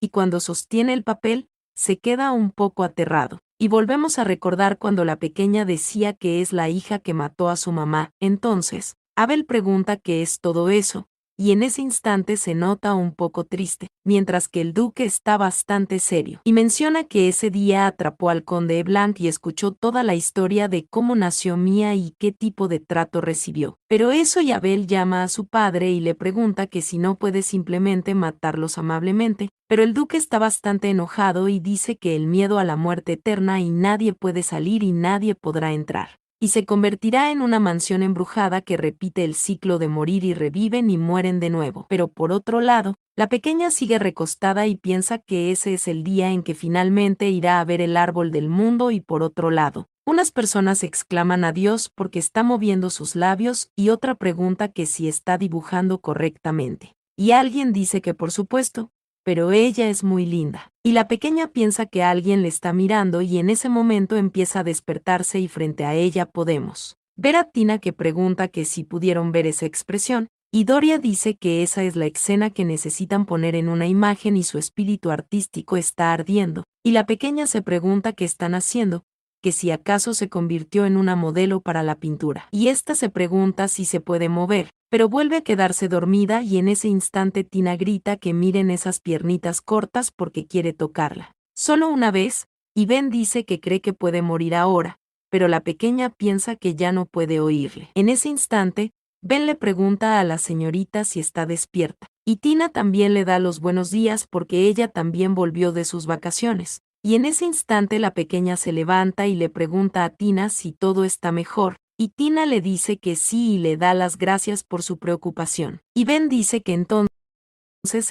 S1: Y cuando sostiene el papel, se queda un poco aterrado. Y volvemos a recordar cuando la pequeña decía que es la hija que mató a su mamá. Entonces, Abel pregunta qué es todo eso, y en ese instante se nota un poco triste, mientras que el duque está bastante serio, y menciona que ese día atrapó al conde Blanc y escuchó toda la historia de cómo nació Mía y qué tipo de trato recibió. Pero eso y Abel llama a su padre y le pregunta que si no puede simplemente matarlos amablemente, pero el duque está bastante enojado y dice que el miedo a la muerte eterna y nadie puede salir y nadie podrá entrar. Y se convertirá en una mansión embrujada que repite el ciclo de morir y reviven y mueren de nuevo. Pero por otro lado, la pequeña sigue recostada y piensa que ese es el día en que finalmente irá a ver el árbol del mundo y por otro lado, unas personas exclaman a Dios porque está moviendo sus labios y otra pregunta que si está dibujando correctamente. Y alguien dice que por supuesto, pero ella es muy linda. Y la pequeña piensa que alguien le está mirando y en ese momento empieza a despertarse y frente a ella podemos ver a Tina que pregunta que si pudieron ver esa expresión, y Doria dice que esa es la escena que necesitan poner en una imagen y su espíritu artístico está ardiendo, y la pequeña se pregunta qué están haciendo, que si acaso se convirtió en una modelo para la pintura. Y esta se pregunta si se puede mover, pero vuelve a quedarse dormida y en ese instante Tina grita que miren esas piernitas cortas porque quiere tocarla. Solo una vez, y Ben dice que cree que puede morir ahora, pero la pequeña piensa que ya no puede oírle. En ese instante, Ben le pregunta a la señorita si está despierta, y Tina también le da los buenos días porque ella también volvió de sus vacaciones. Y en ese instante la pequeña se levanta y le pregunta a Tina si todo está mejor, y Tina le dice que sí y le da las gracias por su preocupación. Y Ben dice que entonces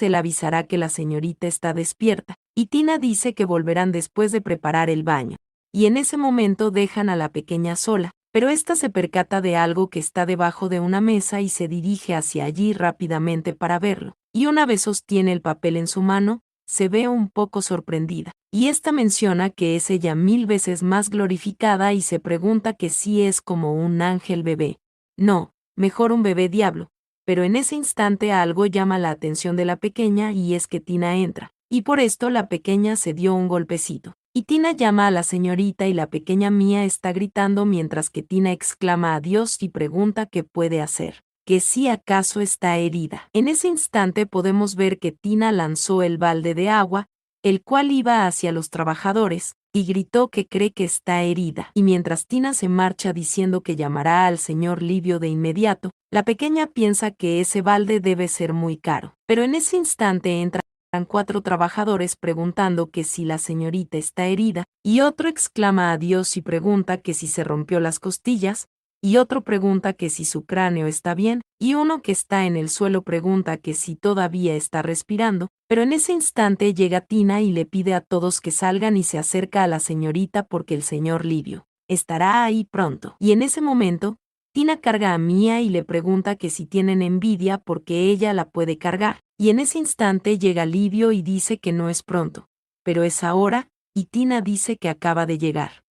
S1: él avisará que la señorita está despierta, y Tina dice que volverán después de preparar el baño. Y en ese momento dejan a la pequeña sola, pero ésta se percata de algo que está debajo de una mesa y se dirige hacia allí rápidamente para verlo. Y una vez sostiene el papel en su mano, se ve un poco sorprendida. Y esta menciona que es ella 1000 veces más glorificada y se pregunta que si es como un ángel bebé. No, mejor un bebé diablo. Pero en ese instante algo llama la atención de la pequeña y es que Tina entra. Y por esto la pequeña se dio un golpecito. Y Tina llama a la señorita y la pequeña Mía está gritando mientras que Tina exclama a Dios y pregunta qué puede hacer, que si acaso está herida. En ese instante podemos ver que Tina lanzó el balde de agua, el cual iba hacia los trabajadores, y gritó que cree que está herida. Y mientras Tina se marcha diciendo que llamará al señor Livio de inmediato, la pequeña piensa que ese balde debe ser muy caro. Pero en ese instante entran 4 trabajadores preguntando que si la señorita está herida, y otro exclama a Dios y pregunta que si se rompió las costillas, y otro pregunta que si su cráneo está bien, y uno que está en el suelo pregunta que si todavía está respirando, pero en ese instante llega Tina y le pide a todos que salgan y se acerca a la señorita porque el señor Livio estará ahí pronto. Y en ese momento, Tina carga a Mía y le pregunta que si tienen envidia porque ella la puede cargar. Y en ese instante llega Livio y dice que no es pronto, pero es ahora, y Tina dice que acaba de llegar.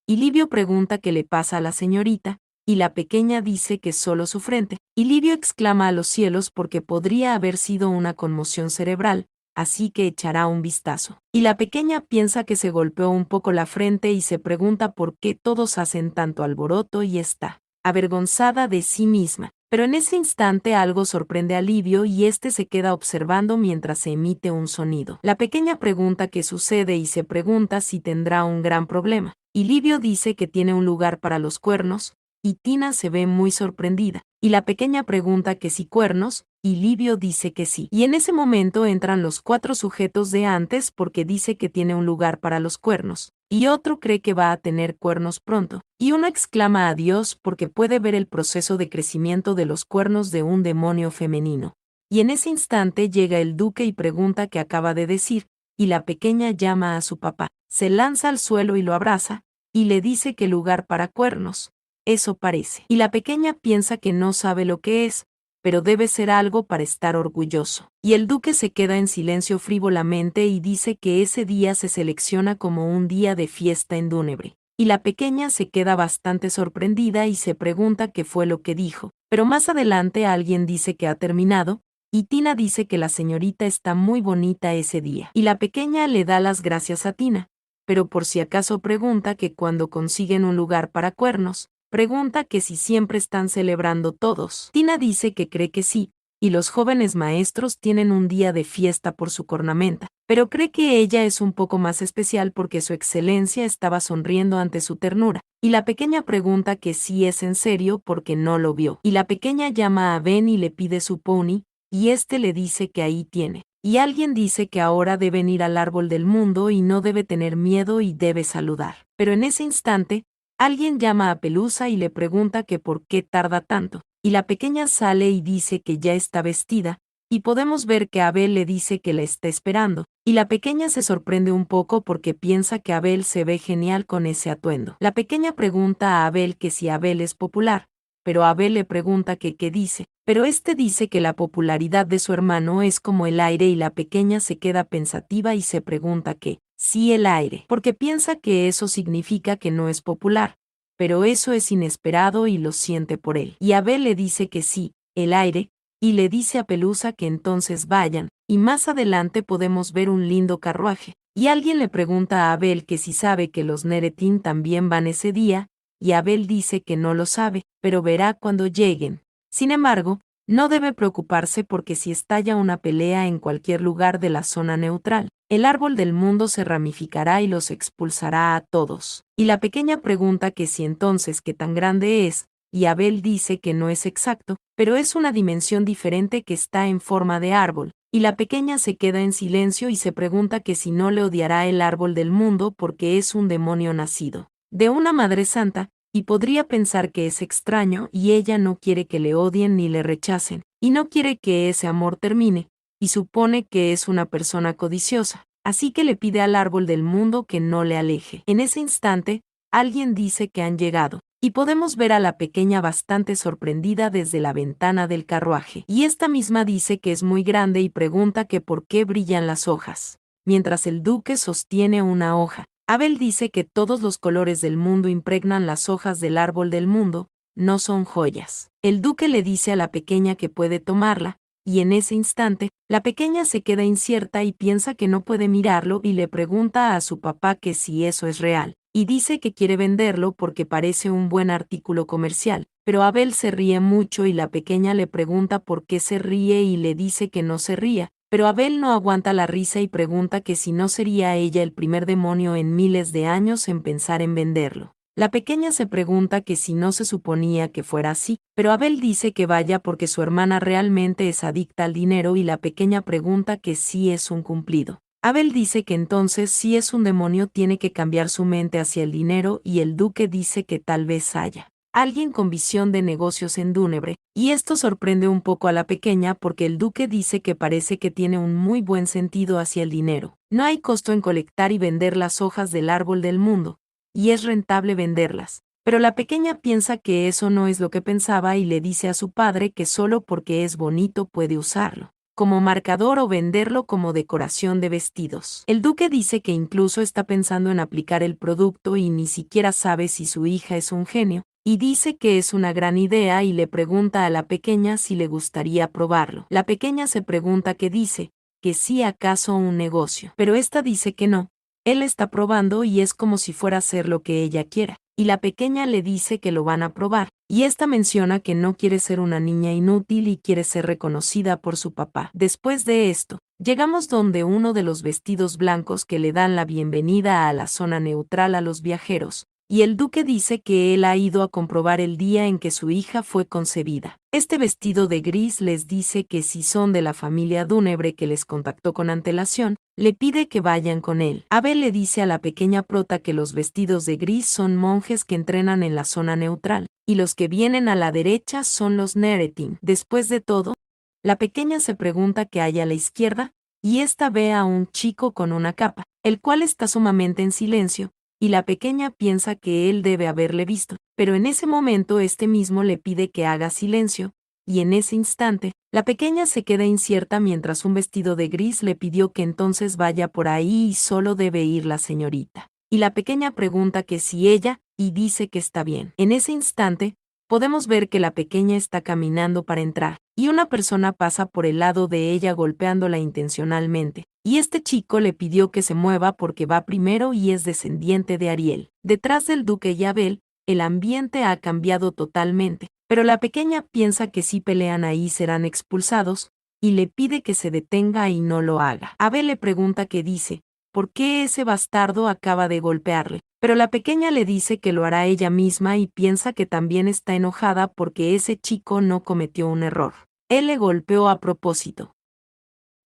S1: Y Livio pregunta qué le pasa a la señorita, y la pequeña dice que solo su frente, y Livio exclama a los cielos porque podría haber sido una conmoción cerebral, así que echará un vistazo. Y la pequeña piensa que se golpeó un poco la frente y se pregunta por qué todos hacen tanto alboroto y está avergonzada de sí misma. Pero en ese instante algo sorprende a Livio y este se queda observando mientras se emite un sonido. La pequeña pregunta qué sucede y se pregunta si tendrá un gran problema. Y Livio dice que tiene un lugar para los cuernos, y Tina se ve muy sorprendida. Y la pequeña pregunta que si cuernos, y Livio dice que sí. Y en ese momento entran los 4 sujetos de antes porque dice que tiene un lugar para los cuernos, y otro cree que va a tener cuernos pronto, y uno exclama a Dios porque puede ver el proceso de crecimiento de los cuernos de un demonio femenino. Y en ese instante llega el duque y pregunta qué acaba de decir, y la pequeña llama a su papá, se lanza al suelo y lo abraza, y le dice que lugar para cuernos. Eso parece. Y la pequeña piensa que no sabe lo que es, pero debe ser algo para estar orgulloso. Y el duque se queda en silencio frívolamente y dice que ese día se selecciona como un día de fiesta en Dúnebre. Y la pequeña se queda bastante sorprendida y se pregunta qué fue lo que dijo. Pero más adelante alguien dice que ha terminado, y Tina dice que la señorita está muy bonita ese día. Y la pequeña le da las gracias a Tina, pero por si acaso pregunta que cuando consiguen un lugar para cuernos, pregunta que si siempre están celebrando todos. Tina dice que cree que sí, y los jóvenes maestros tienen un día de fiesta por su cornamenta, pero cree que ella es un poco más especial porque su excelencia estaba sonriendo ante su ternura, y la pequeña pregunta que si es en serio porque no lo vio. Y la pequeña llama a Ben y le pide su pony, y este le dice que ahí tiene. Y alguien dice que ahora deben ir al árbol del mundo y no debe tener miedo y debe saludar. Pero en ese instante, alguien llama a Pelusa y le pregunta que por qué tarda tanto, y la pequeña sale y dice que ya está vestida, y podemos ver que Abel le dice que la está esperando, y la pequeña se sorprende un poco porque piensa que Abel se ve genial con ese atuendo. La pequeña pregunta a Abel que si Abel es popular, pero Abel le pregunta que qué dice, pero este dice que la popularidad de su hermano es como el aire y la pequeña se queda pensativa y se pregunta qué. Sí, el aire, porque piensa que eso significa que no es popular, pero eso es inesperado y lo siente por él. Y Abel le dice que sí, el aire, y le dice a Pelusa que entonces vayan, y más adelante podemos ver un lindo carruaje. Y alguien le pregunta a Abel que si sabe que los Neretín también van ese día, y Abel dice que no lo sabe, pero verá cuando lleguen. Sin embargo, No debe preocuparse porque si estalla una pelea en cualquier lugar de la zona neutral, el árbol del mundo se ramificará y los expulsará a todos. Y la pequeña pregunta que si entonces qué tan grande es, y Abel dice que no es exacto, pero es una dimensión diferente que está en forma de árbol, y la pequeña se queda en silencio y se pregunta que si no le odiará el árbol del mundo porque es un demonio nacido de una madre santa, y podría pensar que es extraño y ella no quiere que le odien ni le rechacen, y no quiere que ese amor termine, y supone que es una persona codiciosa, así que le pide al árbol del mundo que no le aleje. En ese instante, alguien dice que han llegado, y podemos ver a la pequeña bastante sorprendida desde la ventana del carruaje, y esta misma dice que es muy grande y pregunta que por qué brillan las hojas, mientras el duque sostiene una hoja. Abel dice que todos los colores del mundo impregnan las hojas del árbol del mundo, no son joyas. El duque le dice a la pequeña que puede tomarla, y en ese instante, la pequeña se queda incierta y piensa que no puede mirarlo y le pregunta a su papá que si eso es real, y dice que quiere venderlo porque parece un buen artículo comercial, pero Abel se ríe mucho y la pequeña le pregunta por qué se ríe y le dice que no se ría, pero Abel no aguanta la risa y pregunta que si no sería ella el primer demonio en miles de años en pensar en venderlo. La pequeña se pregunta que si no se suponía que fuera así, pero Abel dice que vaya porque su hermana realmente es adicta al dinero y la pequeña pregunta que si es un cumplido. Abel dice que entonces si es un demonio tiene que cambiar su mente hacia el dinero y el duque dice que tal vez haya alguien con visión de negocios en Dúnebre, y esto sorprende un poco a la pequeña porque el duque dice que parece que tiene un muy buen sentido hacia el dinero. No hay costo en colectar y vender las hojas del árbol del mundo, y es rentable venderlas. Pero la pequeña piensa que eso no es lo que pensaba y le dice a su padre que solo porque es bonito puede usarlo como marcador o venderlo como decoración de vestidos. El duque dice que incluso está pensando en aplicar el producto y ni siquiera sabe si su hija es un genio, y dice que es una gran idea y le pregunta a la pequeña si le gustaría probarlo. La pequeña se pregunta qué dice, que sí acaso un negocio, pero esta dice que no. Él está probando y es como si fuera a hacer lo que ella quiera, y la pequeña le dice que lo van a probar, y esta menciona que no quiere ser una niña inútil y quiere ser reconocida por su papá. Después de esto, llegamos donde uno de los vestidos blancos que le dan la bienvenida a la zona neutral a los viajeros, y el duque dice que él ha ido a comprobar el día en que su hija fue concebida. Este vestido de gris les dice que si son de la familia Dúnebre que les contactó con antelación, le pide que vayan con él. Abel le dice a la pequeña prota que los vestidos de gris son monjes que entrenan en la zona neutral, y los que vienen a la derecha son los Neretin. Después de todo, la pequeña se pregunta qué hay a la izquierda, y ésta ve a un chico con una capa, el cual está sumamente en silencio, y la pequeña piensa que él debe haberle visto, pero en ese momento este mismo le pide que haga silencio, y en ese instante, la pequeña se queda incierta mientras un vestido de gris le pidió que entonces vaya por ahí y solo debe ir la señorita. Y la pequeña pregunta que si ella, y dice que está bien. En ese instante, podemos ver que la pequeña está caminando para entrar, y una persona pasa por el lado de ella golpeándola intencionalmente, y este chico le pidió que se mueva porque va primero y es descendiente de Ariel. Detrás del duque y Abel, el ambiente ha cambiado totalmente, pero la pequeña piensa que si pelean ahí serán expulsados, y le pide que se detenga y no lo haga. Abel le pregunta qué dice, por qué ese bastardo acaba de golpearle, pero la pequeña le dice que lo hará ella misma y piensa que también está enojada porque ese chico no cometió un error. Él le golpeó a propósito.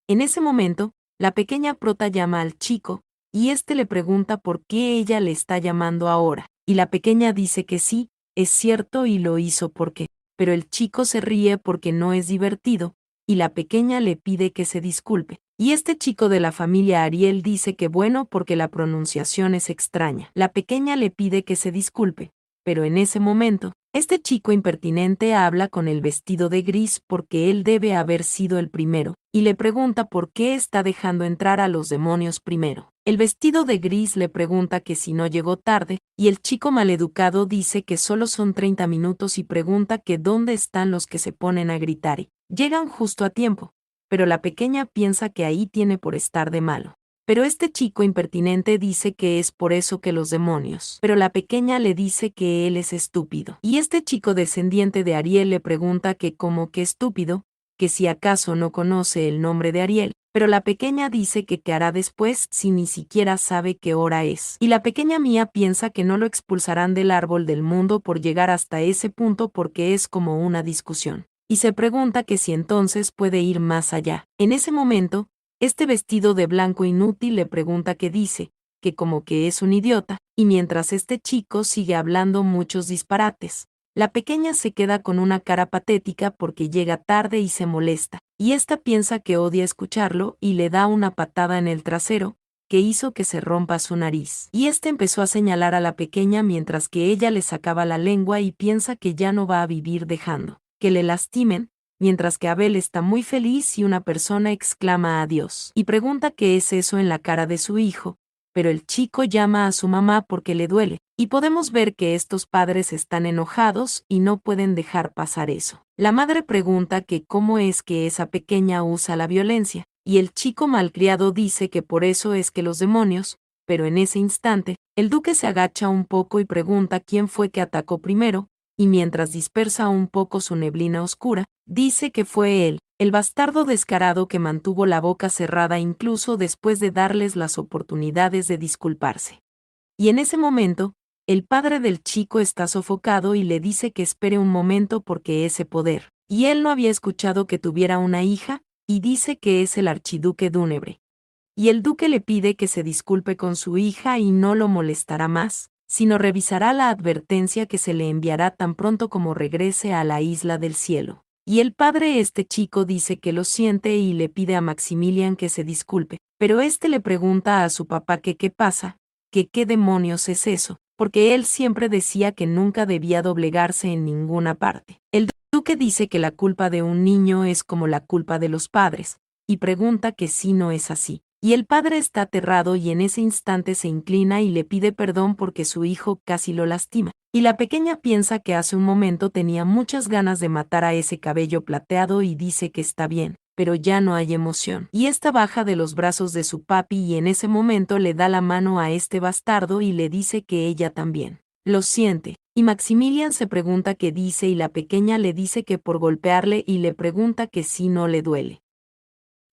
S1: En ese momento, la pequeña prota llama al chico, y este le pregunta por qué ella le está llamando ahora, y la pequeña dice que sí, es cierto y lo hizo porque, pero el chico se ríe porque no es divertido, y la pequeña le pide que se disculpe. Y este chico de la familia Ariel dice que bueno porque la pronunciación es extraña. La pequeña le pide que se disculpe, pero en ese momento, este chico impertinente habla con el vestido de gris porque él debe haber sido el primero, y le pregunta por qué está dejando entrar a los demonios primero. El vestido de gris le pregunta que si no llegó tarde, y el chico maleducado dice que solo son 30 minutos y pregunta que dónde están los que se ponen a gritar y llegan justo a tiempo, pero la pequeña piensa que ahí tiene por estar de malo. Pero este chico impertinente dice que es por eso que los demonios. Pero la pequeña le dice que él es estúpido. Y este chico descendiente de Ariel le pregunta que como que estúpido, que si acaso no conoce el nombre de Ariel. Pero la pequeña dice que qué hará después si ni siquiera sabe qué hora es. Y la pequeña Mía piensa que no lo expulsarán del árbol del mundo por llegar hasta ese punto porque es como una discusión. Y se pregunta que si entonces puede ir más allá. En ese momento, este vestido de blanco inútil le pregunta qué dice, que como que es un idiota, y mientras este chico sigue hablando muchos disparates. La pequeña se queda con una cara patética porque llega tarde y se molesta, y esta piensa que odia escucharlo y le da una patada en el trasero, que hizo que se rompa su nariz. Y este empezó a señalar a la pequeña mientras que ella le sacaba la lengua y piensa que ya no va a vivir dejando que le lastimen, mientras que Abel está muy feliz y una persona exclama adiós y pregunta qué es eso en la cara de su hijo, pero el chico llama a su mamá porque le duele, y podemos ver que estos padres están enojados y no pueden dejar pasar eso. La madre pregunta que cómo es que esa pequeña usa la violencia, y el chico malcriado dice que por eso es que los demonios, pero en ese instante, el duque se agacha un poco y pregunta quién fue que atacó primero, y mientras dispersa un poco su neblina oscura, dice que fue él, el bastardo descarado que mantuvo la boca cerrada incluso después de darles las oportunidades de disculparse. Y en ese momento, el padre del chico está sofocado y le dice que espere un momento porque ese poder, y él no había escuchado que tuviera una hija, y dice que es el archiduque Dúnebre. Y el duque le pide que se disculpe con su hija y no lo molestará más, sino revisará la advertencia que se le enviará tan pronto como regrese a la isla del cielo. Y el padre este chico dice que lo siente y le pide a Maximilian que se disculpe, pero este le pregunta a su papá que qué pasa, que qué demonios es eso, porque él siempre decía que nunca debía doblegarse en ninguna parte. El duque dice que la culpa de un niño es como la culpa de los padres, y pregunta que si no es así. Y el padre está aterrado y en ese instante se inclina y le pide perdón porque su hijo casi lo lastima. Y la pequeña piensa que hace un momento tenía muchas ganas de matar a ese cabello plateado y dice que está bien, pero ya no hay emoción. Y esta baja de los brazos de su papi y en ese momento le da la mano a este bastardo y le dice que ella también lo siente. Y Maximilian se pregunta qué dice y la pequeña le dice que por golpearle y le pregunta que si no le duele.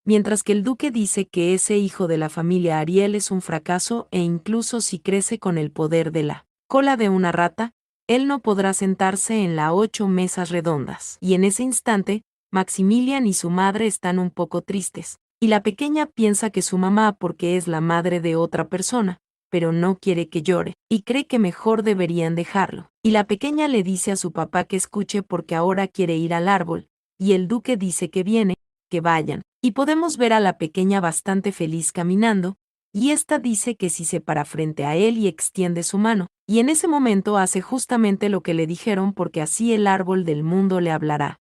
S1: Mientras que el duque dice que ese hijo de la familia Ariel es un fracaso e incluso si crece con el poder de la cola de una rata, él no podrá sentarse en las 8 mesas redondas. Y en ese instante, Maximilian y su madre están un poco tristes, y la pequeña piensa que su mamá porque es la madre de otra persona, pero no quiere que llore, y cree que mejor deberían dejarlo. Y la pequeña le dice a su papá que escuche porque ahora quiere ir al árbol, y el duque dice que viene, que vayan. Y podemos ver a la pequeña bastante feliz caminando, y esta dice que si se para frente a él y extiende su mano, y en ese momento hace justamente lo que le dijeron porque así el árbol del mundo le hablará.